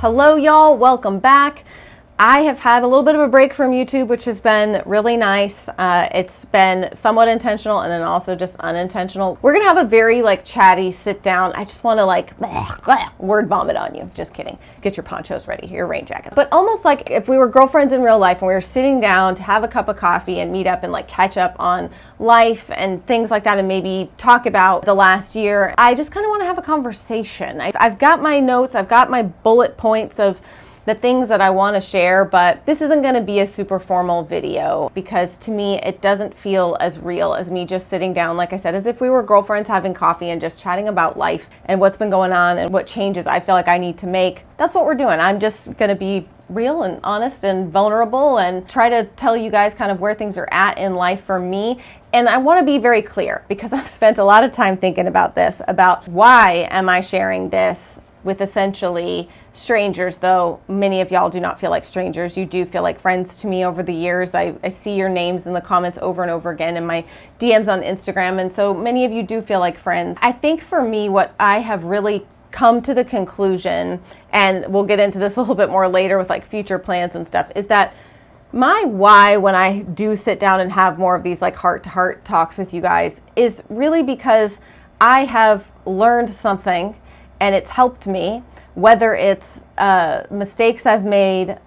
Hello y'all, welcome back. I have had a little bit of a break from YouTube, which has been really nice. It's been somewhat intentional and then also just unintentional. We're gonna have a very chatty sit down. I just wanna word vomit on you. Just kidding. Get your ponchos ready, your rain jacket. But almost like if we were girlfriends in real life and we were sitting down to have a cup of coffee and meet up and catch up on life and things like that and maybe talk about the last year. I just kind of wanna have a conversation. I've got my notes, I've got my bullet points of the things that I want to share, but this isn't going to be a super formal video because to me it doesn't feel as real as me just sitting down, like I said, as if we were girlfriends having coffee and just chatting about life and what's been going on and what changes I feel like I need to make. That's what we're doing. I'm just going to be real and honest and vulnerable and try to tell you guys kind of where things are at in life for me. And I want to be very clear because I've spent a lot of time thinking about this, about why am I sharing this with essentially strangers, though many of y'all do not feel like strangers. You do feel like friends to me over the years. I see your names in the comments over and over again in my DMs on Instagram, and so many of you do feel like friends. I think for me, what I have really come to the conclusion, and we'll get into this a little bit more later with future plans and stuff, is that my why when I do sit down and have more of these heart-to-heart talks with you guys is really because I have learned something and it's helped me, whether it's mistakes I've made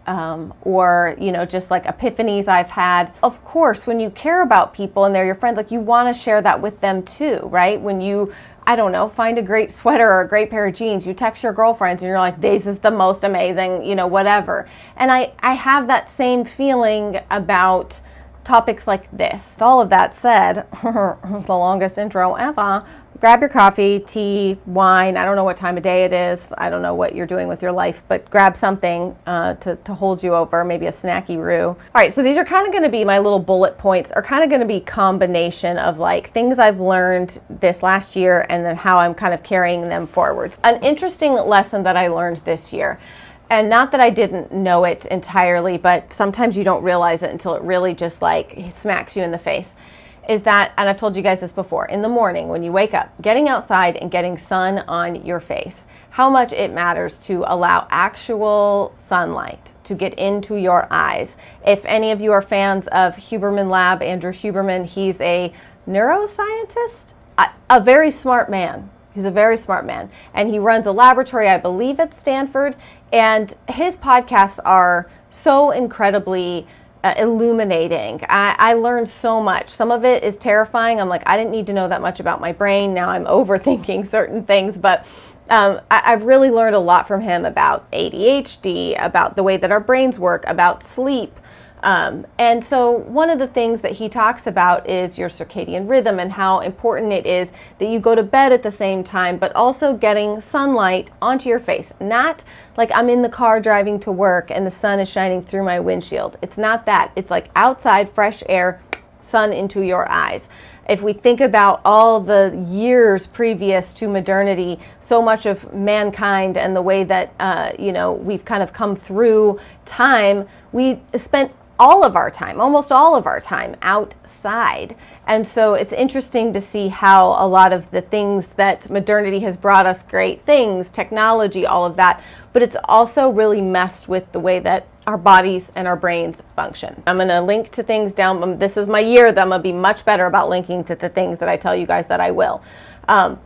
or, just epiphanies I've had. Of course, when you care about people and they're your friends, you want to share that with them too, right? When you, I don't know, find a great sweater or a great pair of jeans, you text your girlfriends and you're like, this is the most amazing, whatever. And I have that same feeling about topics like this. With all of that said, the longest intro ever. Grab your coffee, tea, wine. I don't know what time of day it is. I don't know what you're doing with your life, but grab something to hold you over, maybe a snacky roux. All right, so these are kind of going to be my little bullet points, are kind of going to be combination of things I've learned this last year and then how I'm kind of carrying them forwards. An interesting lesson that I learned this year, and not that I didn't know it entirely, but sometimes you don't realize it until it really just smacks you in the face, is that, and I've told you guys this before, in the morning when you wake up, getting outside and getting sun on your face, how much it matters to allow actual sunlight to get into your eyes. If any of you are fans of Huberman Lab, Andrew Huberman, he's a neuroscientist, a very smart man. He's a very smart man, and he runs a laboratory, I believe at Stanford, and his podcasts are so incredibly illuminating. I learned so much. Some of it is terrifying. I'm I didn't need to know that much about my brain. Now I'm overthinking certain things, but I've really learned a lot from him about ADHD, about the way that our brains work, about sleep. And so one of the things that he talks about is your circadian rhythm and how important it is that you go to bed at the same time, but also getting sunlight onto your face. Not I'm in the car driving to work and the sun is shining through my windshield. It's not that. It's outside, fresh air, sun into your eyes. If we think about all the years previous to modernity, so much of mankind and the way that, we've kind of come through time, we spent almost all of our time outside. And so it's interesting to see how a lot of the things that modernity has brought us, great things, technology, all of that, but it's also really messed with the way that our bodies and our brains function. I'm going to link to things down. This is my year that I'm going to be much better about linking to the things that I tell you guys that I will.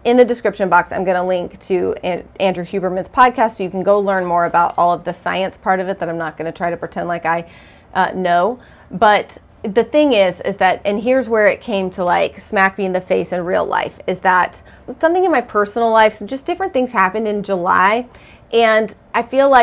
In the description box, I'm going to link to Andrew Huberman's podcast so you can go learn more about all of the science part of it that I'm not going to try to pretend like I know. But the thing is that, and here's where it came to smack me in the face in real life, is that something in my personal life, so just different things happened in July. And I feel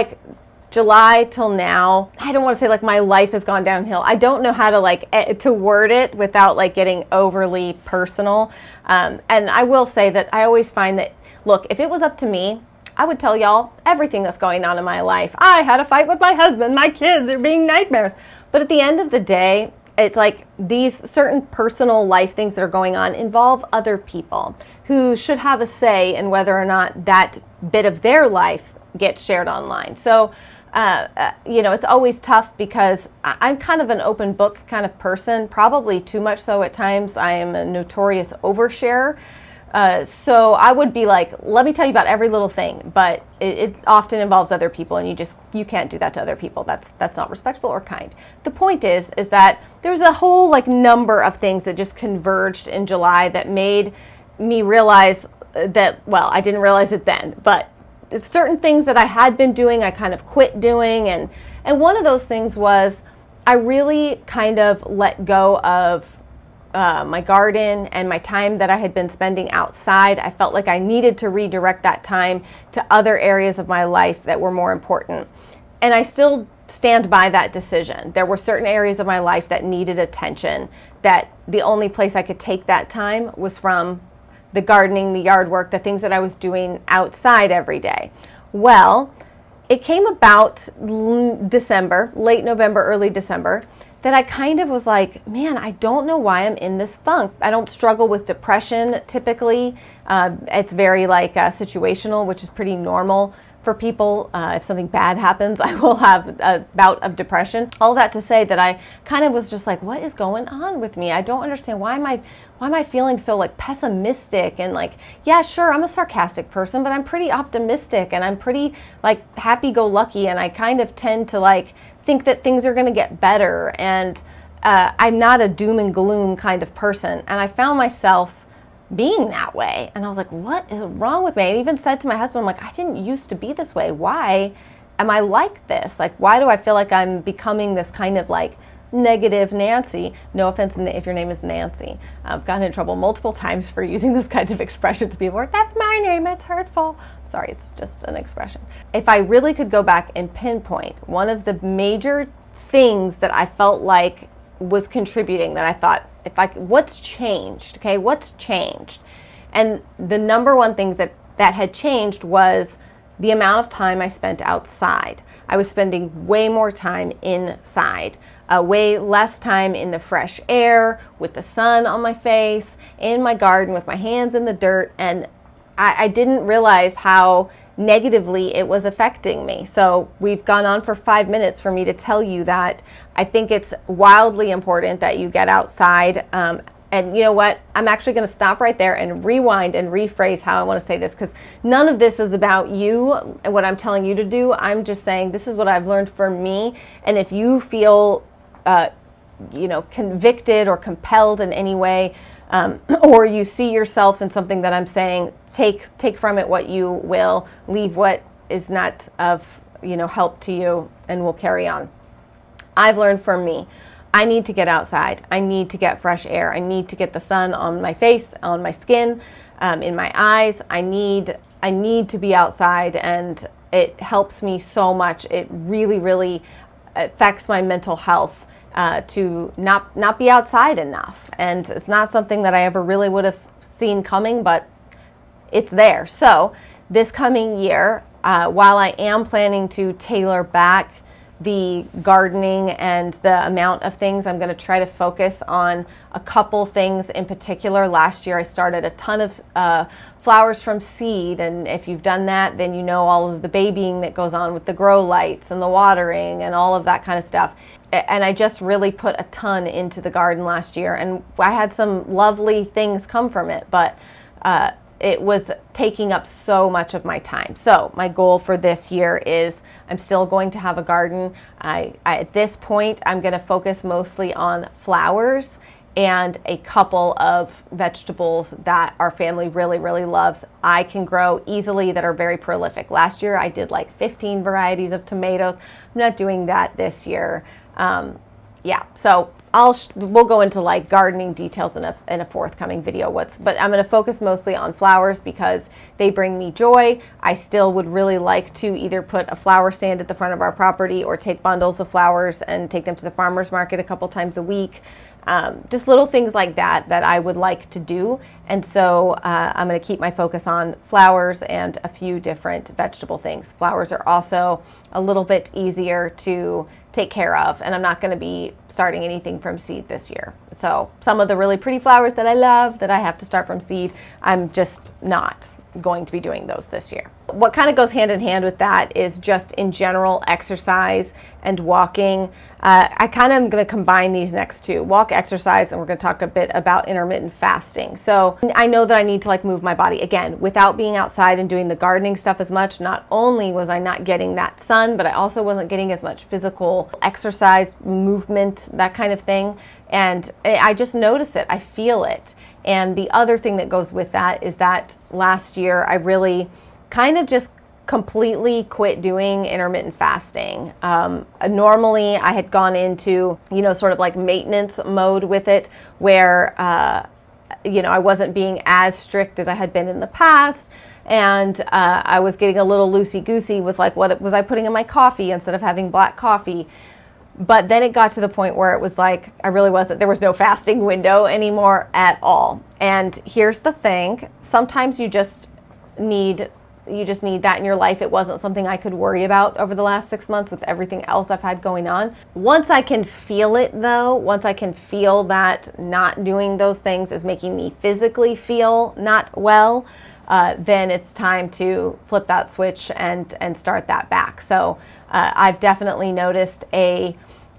July till now, I don't want to say my life has gone downhill. I don't know how to to word it without getting overly personal. And I will say that I always find that, look, if it was up to me, I would tell y'all everything that's going on in my life. I had a fight with my husband. My kids are being nightmares. But at the end of the day, it's these certain personal life things that are going on involve other people who should have a say in whether or not that bit of their life gets shared online. So, it's always tough because I'm kind of an open book kind of person, probably too much so at times. I am a notorious oversharer. So I would be like, let me tell you about every little thing, but it often involves other people, and you can't do that to other people. That's not respectful or kind. The point is that there's a whole like number of things that just converged in July that made me realize that, well, I didn't realize it then, but certain things that I had been doing, I kind of quit doing, and one of those things was I really kind of let go of my garden and my time that I had been spending outside. I felt like I needed to redirect that time to other areas of my life that were more important. And I still stand by that decision. There were certain areas of my life that needed attention, that the only place I could take that time was from the gardening, the yard work, the things that I was doing outside every day. Well, it came about December, late November, early December, that I kind of was like, man, I don't know why I'm in this funk. I don't struggle with depression typically. It's very like situational, which is pretty normal for people. If something bad happens, I will have a bout of depression. All that to say that I kind of was just like, what is going on with me? I don't understand. Why am I feeling so like pessimistic and like, yeah, sure, I'm a sarcastic person, but I'm pretty optimistic and I'm pretty like happy-go-lucky, and I kind of tend to like think that things are going to get better, and I'm not a doom and gloom kind of person. And I found myself being that way, and I was like, what is wrong with me? I even said to my husband, I'm like, I didn't used to be this way. Why am I like this? Like, why do I feel like I'm becoming this kind of like negative Nancy? No offense if your name is Nancy. I've gotten in trouble multiple times for using those kinds of expressions. People are like, that's my name, it's hurtful. Sorry, it's just an expression. If I really could go back and pinpoint one of the major things that I felt like was contributing, that I thought, what's changed? Okay, what's changed? And the number one things that had changed was the amount of time I spent outside. I was spending way more time inside, way less time in the fresh air, with the sun on my face, in my garden, with my hands in the dirt, and I didn't realize how negatively it was affecting me. So we've gone on for 5 minutes for me to tell you that I think it's wildly important that you get outside. And you know what? I'm actually going to stop right there and rewind and rephrase how I want to say this, because none of this is about you and what I'm telling you to do. I'm just saying this is what I've learned for me. And if you feel, convicted or compelled in any way, or you see yourself in something that I'm saying, take from it what you will, leave what is not of help to you, and we'll carry on. I've learned from me, I need to get outside. I need to get fresh air. I need to get the sun on my face, on my skin, in my eyes. I need to be outside, and it helps me so much. It really, really affects my mental health. To not be outside enough. And it's not something that I ever really would have seen coming, but it's there. So this coming year, while I am planning to tailor back the gardening and the amount of things, I'm going to try to focus on a couple things in particular. Last year I started a ton of flowers from seed, and if you've done that, then you know all of the babying that goes on with the grow lights and the watering and all of that kind of stuff. And I just really put a ton into the garden last year, and I had some lovely things come from it, but it was taking up so much of my time. So my goal for this year is I'm still going to have a garden. At this point, I'm going to focus mostly on flowers and a couple of vegetables that our family really, really loves. I can grow easily, that are very prolific. Last year, I did like 15 varieties of tomatoes. I'm not doing that this year. So we'll go into like gardening details in a forthcoming video. But I'm going to focus mostly on flowers because they bring me joy. I still would really like to either put a flower stand at the front of our property or take bundles of flowers and take them to the farmer's market a couple times a week. Just little things like that I would like to do. And so I'm going to keep my focus on flowers and a few different vegetable things. Flowers are also a little bit easier to take care of, and I'm not going to be starting anything from seed this year. So some of the really pretty flowers that I love that I have to start from seed, I'm just not going to be doing those this year. What kind of goes hand in hand with that is just in general exercise and walking. I kind of am going to combine these next two, walk, exercise, and we're going to talk a bit about intermittent fasting. So I know that I need to like move my body again without being outside and doing the gardening stuff as much. Not only was I not getting that sun, but I also wasn't getting as much physical exercise, movement, that kind of thing. And I just notice it. I feel it. And the other thing that goes with that is that last year I really kind of just completely quit doing intermittent fasting. Normally I had gone into, sort of like maintenance mode with it where, I wasn't being as strict as I had been in the past. And I was getting a little loosey-goosey with like what was I putting in my coffee instead of having black coffee. But then it got to the point where it was like, there was no fasting window anymore at all. And here's the thing, sometimes you just need that in your life. It wasn't something I could worry about over the last 6 months with everything else I've had going on. Once I can feel it though, once I can feel that not doing those things is making me physically feel not well, then it's time to flip that switch and start that back. So I've definitely noticed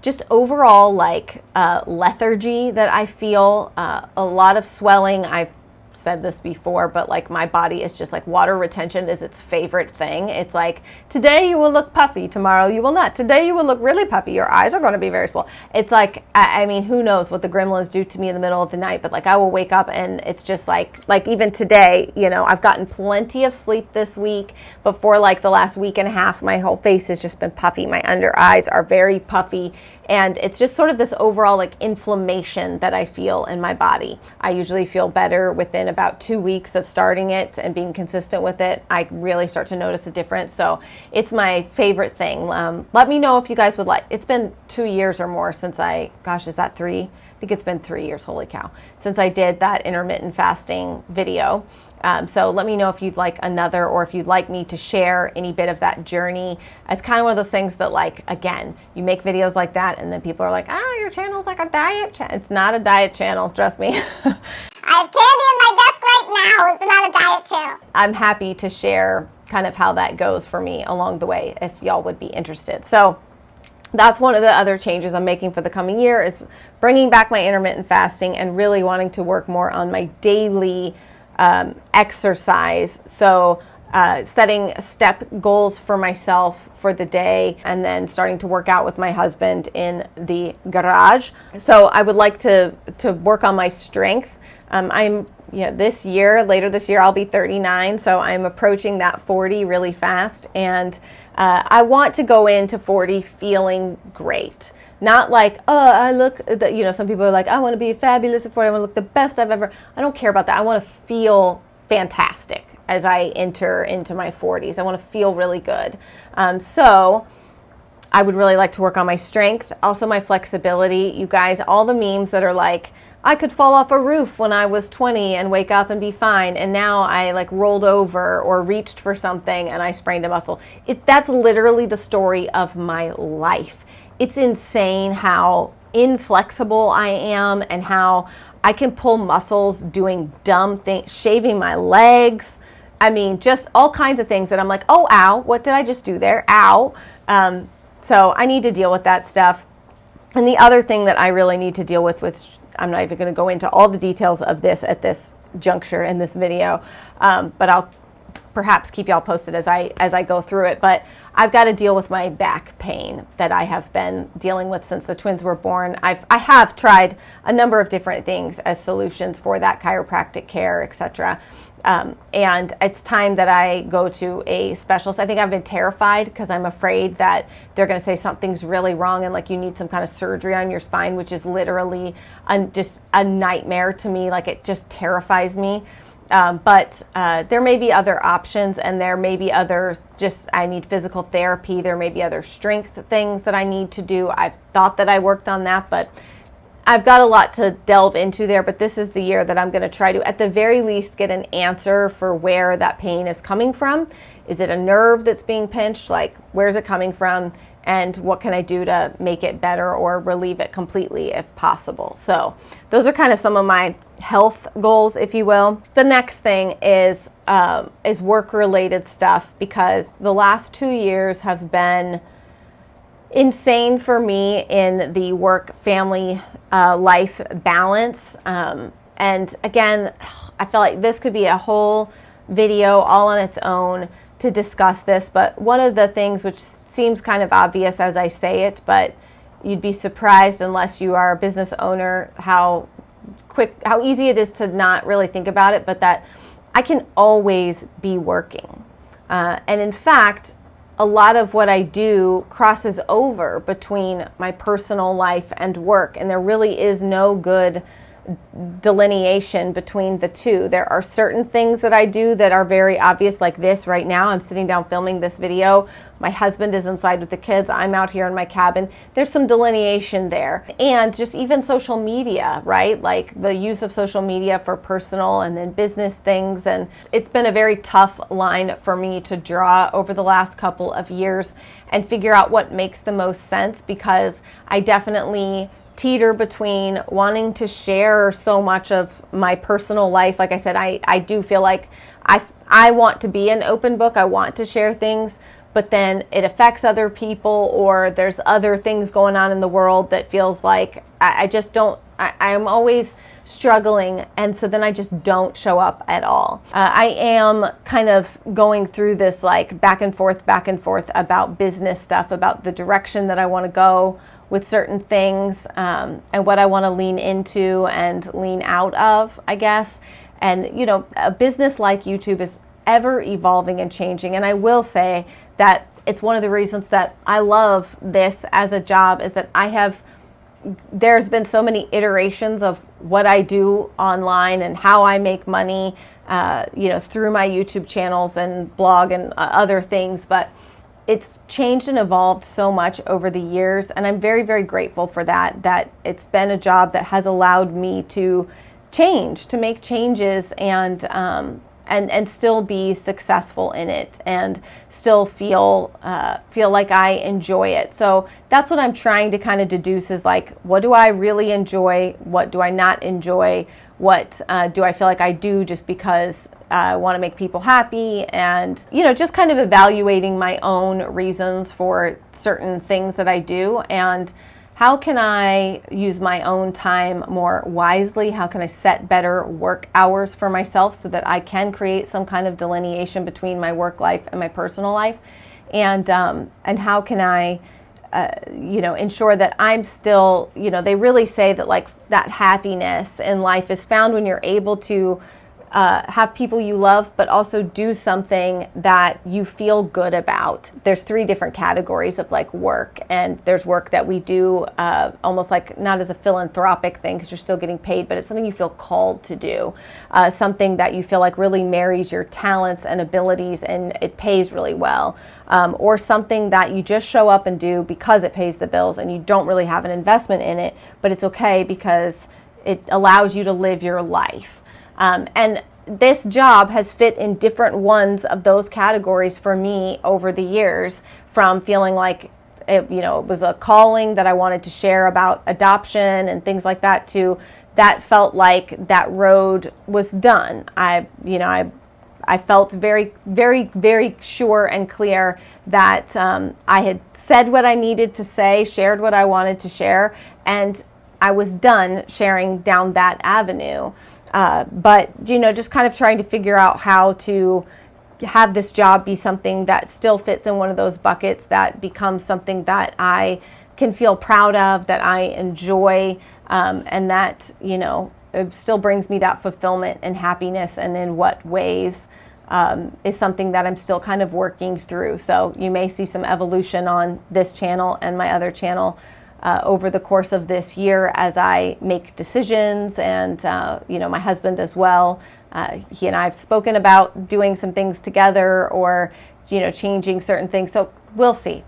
just overall lethargy that I feel, a lot of swelling. I've said this before, but like my body is just like water retention is its favorite thing. It's like, today you will look puffy, tomorrow you will not. Today you will look really puffy. Your eyes are going to be very small. It's like, I mean, who knows what the gremlins do to me in the middle of the night, but like I will wake up and it's just like even today, I've gotten plenty of sleep this week. Before like the last week and a half, my whole face has just been puffy. My under eyes are very puffy. And it's just sort of this overall like inflammation that I feel in my body. I usually feel better within about 2 weeks of starting it and being consistent with it. I really start to notice a difference. So it's my favorite thing. Let me know if you guys would like. It's been 2 years or more since is that 3? I think it's been 3 years, holy cow, since I did that intermittent fasting video. So let me know if you'd like another, or if you'd like me to share any bit of that journey. It's kind of one of those things that like, again, you make videos like that and then people are like, your channel's like a diet channel. It's not a diet channel, trust me. I have candy in my desk right now. It's not a diet channel. I'm happy to share kind of how that goes for me along the way if y'all would be interested. So that's one of the other changes I'm making for the coming year, is bringing back my intermittent fasting and really wanting to work more on my daily exercise. So setting step goals for myself for the day, and then starting to work out with my husband in the garage. So I would like to work on my strength. Later this year, I'll be 39. So I'm approaching that 40 really fast. And I want to go into 40 feeling great. Not like, some people are like, I want to be fabulous at 40. I want to look the best I've ever. I don't care about that. I want to feel fantastic as I enter into my 40s. I want to feel really good. So I would really like to work on my strength, also my flexibility. You guys, all the memes that are like, I could fall off a roof when I was 20 and wake up and be fine, and now I like rolled over or reached for something and I sprained a muscle. That's literally the story of my life. It's insane how inflexible I am and how I can pull muscles doing dumb things, shaving my legs. I mean, just all kinds of things that I'm like, oh, ow, what did I just do there? Ow. So I need to deal with that stuff. And the other thing that I really need to deal with, which I'm not even going to go into all the details of this at this juncture in this video, but I'll perhaps keep y'all posted as I go through it. But I've got to deal with my back pain that I have been dealing with since the twins were born. I have tried a number of different things as solutions for that, chiropractic care, etc. And it's time that I go to a specialist. I think I've been terrified because I'm afraid that they're going to say something's really wrong and like you need some kind of surgery on your spine, which is literally just a nightmare to me. Like it just terrifies me. But there may be other options, and there may be other, I need physical therapy. There may be other strength things that I need to do. I've thought that I worked on that, but I've got a lot to delve into there. But this is the year that I'm going to try to, at the very least, get an answer for where that pain is coming from. Is it a nerve that's being pinched? Like, where's it coming from? And what can I do to make it better or relieve it completely if possible? So those are kind of some of my health goals, if you will. The next thing is work-related stuff, because the last 2 years have been insane for me in the work-family life balance. And again, I feel like this could be a whole video all on its own to discuss this, but one of the things which seems kind of obvious as I say it, but you'd be surprised unless you are a business owner how easy it is to not really think about it, but that I can always be working. And in fact, a lot of what I do crosses over between my personal life and work, and there really is no good delineation between the two. There are certain things that I do that are very obvious, like this right now. I'm sitting down filming this video. My husband is inside with the kids. I'm out here in my cabin. There's some delineation there. And just even social media, right? Like the use of social media for personal and then business things. And it's been a very tough line for me to draw over the last couple of years and figure out what makes the most sense, because I definitely teeter between wanting to share so much of my personal life. Like I said, I do feel like I want to be an open book. I want to share things, but then it affects other people, or there's other things going on in the world that feels like I just don't, I'm always struggling, and so then I just don't show up at all. I am kind of going through this like back and forth about business stuff, about the direction that I want to go with certain things, and what I want to lean into and lean out of, I guess. And, you know, a business like YouTube is ever evolving and changing. And I will say that it's one of the reasons that I love this as a job, is that there's been so many iterations of what I do online and how I make money, you know, through my YouTube channels and blog and other things. But it's changed and evolved so much over the years, and I'm very, very grateful for that it's been a job that has allowed me to change, to make changes, and still be successful in it, and still feel like I enjoy it. So that's what I'm trying to kind of deduce, is like, what do I really enjoy? What do I not enjoy? What do I feel like I do just because I want to make people happy? And, you know, just kind of evaluating my own reasons for certain things that I do, and how can I use my own time more wisely? How can I set better work hours for myself so that I can create some kind of delineation between my work life and my personal life? And how can I you know, ensure that I'm still, you know, they really say that like that happiness in life is found when you're able to have people you love, but also do something that you feel good about. There's 3 different categories of like work, and there's work that we do almost like not as a philanthropic thing, because you're still getting paid, but it's something you feel called to do, something that you feel like really marries your talents and abilities and it pays really well, or something that you just show up and do because it pays the bills and you don't really have an investment in it, but it's okay because it allows you to live your life. And this job has fit in different ones of those categories for me over the years, from feeling like it was a calling that I wanted to share about adoption and things like that, to that felt like that road was done. I felt very, very, very sure and clear that I had said what I needed to say, shared what I wanted to share, and I was done sharing down that avenue. But, you know, just kind of trying to figure out how to have this job be something that still fits in one of those buckets, that becomes something that I can feel proud of, that I enjoy, and that, you know, it still brings me that fulfillment and happiness, and in what ways is something that I'm still kind of working through. So you may see some evolution on this channel and my other channel over the course of this year as I make decisions, and you know, my husband as well. He and I have spoken about doing some things together, or, you know, changing certain things. So we'll see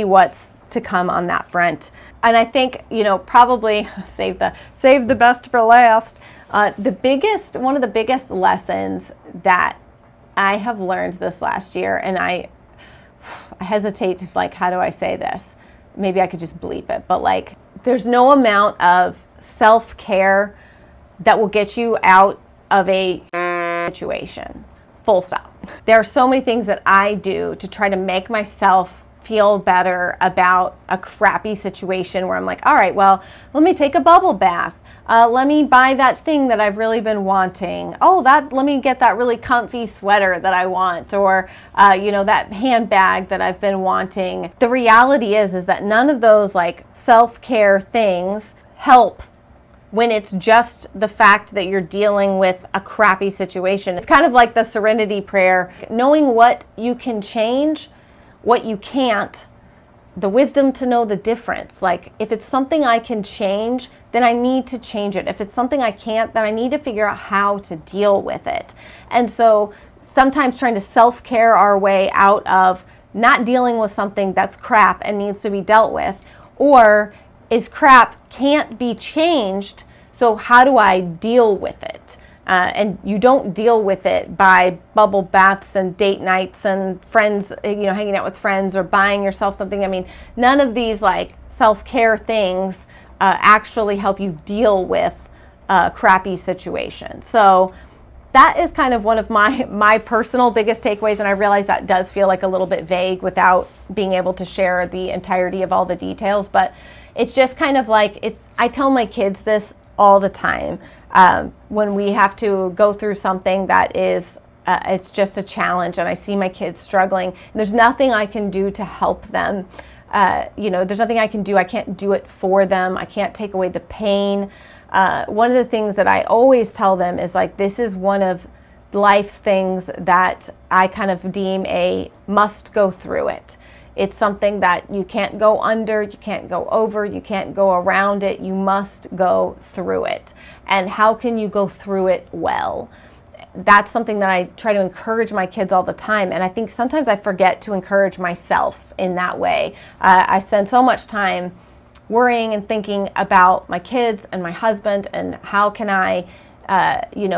what's to come on that front. And I think, you know, probably save the best for last. One of the biggest lessons that I have learned this last year, and I hesitate to, like, how do I say this? Maybe I could just bleep it, but like, there's no amount of self-care that will get you out of a situation. Full stop. There are so many things that I do to try to make myself feel better about a crappy situation where I'm like, all right, well, let me take a bubble bath. Let me buy that thing that I've really been wanting. Let me get that really comfy sweater that I want, or that handbag that I've been wanting. The reality is that none of those like self-care things help when it's just the fact that you're dealing with a crappy situation. It's kind of like the serenity prayer, knowing what you can change, what you can't, the wisdom to know the difference. Like, if it's something I can change, then I need to change it. If it's something I can't, then I need to figure out how to deal with it. And so sometimes trying to self-care our way out of not dealing with something that's crap and needs to be dealt with, or is crap, can't be changed, so how do I deal with it? And you don't deal with it by bubble baths and date nights and friends, hanging out with friends or buying yourself something. I mean, none of these like self-care things actually help you deal with a crappy situation. So that is kind of one of my personal biggest takeaways, and I realize that does feel like a little bit vague without being able to share the entirety of all the details, but it's just kind of like, I tell my kids this all the time. When we have to go through something that is, it's just a challenge, and I see my kids struggling, there's nothing I can do to help them. There's nothing I can do. I can't do it for them. I can't take away the pain. One of the things that I always tell them is like, this is one of life's things that I kind of deem a must go through it. It's something that you can't go under, you can't go over, you can't go around it. You must go through it. And how can you go through it well? That's something that I try to encourage my kids all the time. And I think sometimes I forget to encourage myself in that way. I spend so much time worrying and thinking about my kids and my husband, and how can I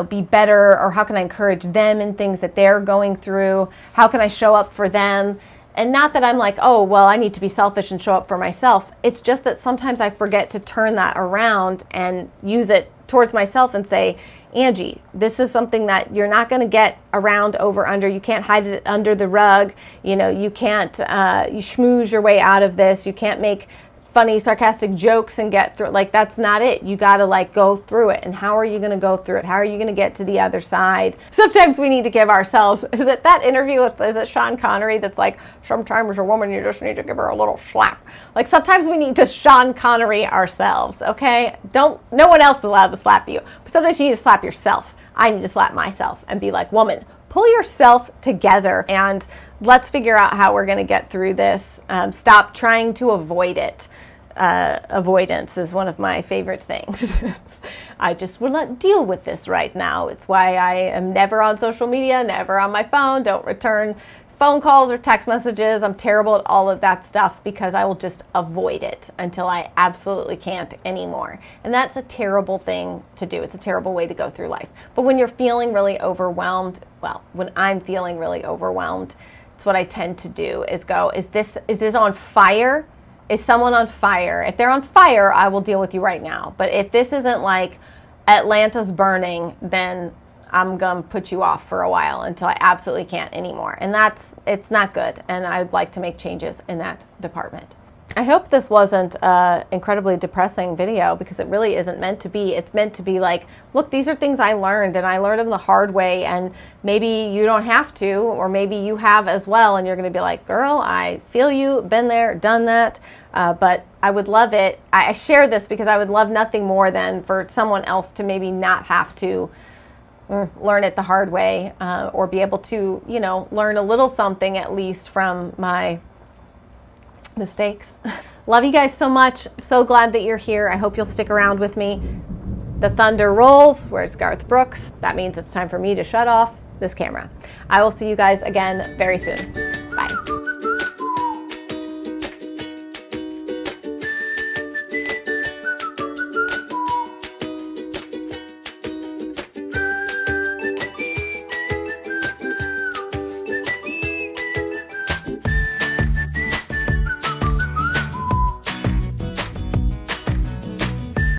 be better, or how can I encourage them in things that they're going through? How can I show up for them? And not that I'm like, oh, well, I need to be selfish and show up for myself. It's just that sometimes I forget to turn that around and use it towards myself and say, Angie, this is something that you're not going to get around, over, under. You can't hide it under the rug. You can't you schmooze your way out of this. You can't make funny, sarcastic jokes and get through it. Like, that's not it. You got to like go through it. And how are you going to go through it? How are you going to get to the other side? Sometimes we need to give ourselves, is it that interview with, is it Sean Connery that's like, sometimes a woman, you just need to give her a little slap. Like, sometimes we need to Sean Connery ourselves, okay? No one else is allowed to slap you. But sometimes you need to slap yourself. I need to slap myself and be like, woman, pull yourself together and let's figure out how we're going to get through this. Stop trying to avoid it. Avoidance is one of my favorite things. I just will not deal with this right now. It's why I am never on social media, never on my phone, don't return phone calls or text messages. I'm terrible at all of that stuff because I will just avoid it until I absolutely can't anymore. And that's a terrible thing to do. It's a terrible way to go through life. But when you're feeling really overwhelmed, well, when I'm feeling really overwhelmed, it's what I tend to do is go, is this on fire? Is someone on fire? If they're on fire, I will deal with you right now. But if this isn't like Atlanta's burning, then I'm going to put you off for a while until I absolutely can't anymore. And it's not good. And I'd like to make changes in that department. I hope this wasn't an incredibly depressing video, because it really isn't meant to be. It's meant to be like, look, these are things I learned, and I learned them the hard way, and maybe you don't have to, or maybe you have as well, and you're going to be like, girl, I feel you, been there, done that, but I would love it. I share this because I would love nothing more than for someone else to maybe not have to learn it the hard way, or be able to, learn a little something at least from my mistakes. Love you guys so much. So glad that you're here. I hope you'll stick around with me. The thunder rolls. Where's Garth Brooks? That means it's time for me to shut off this camera. I will see you guys again very soon.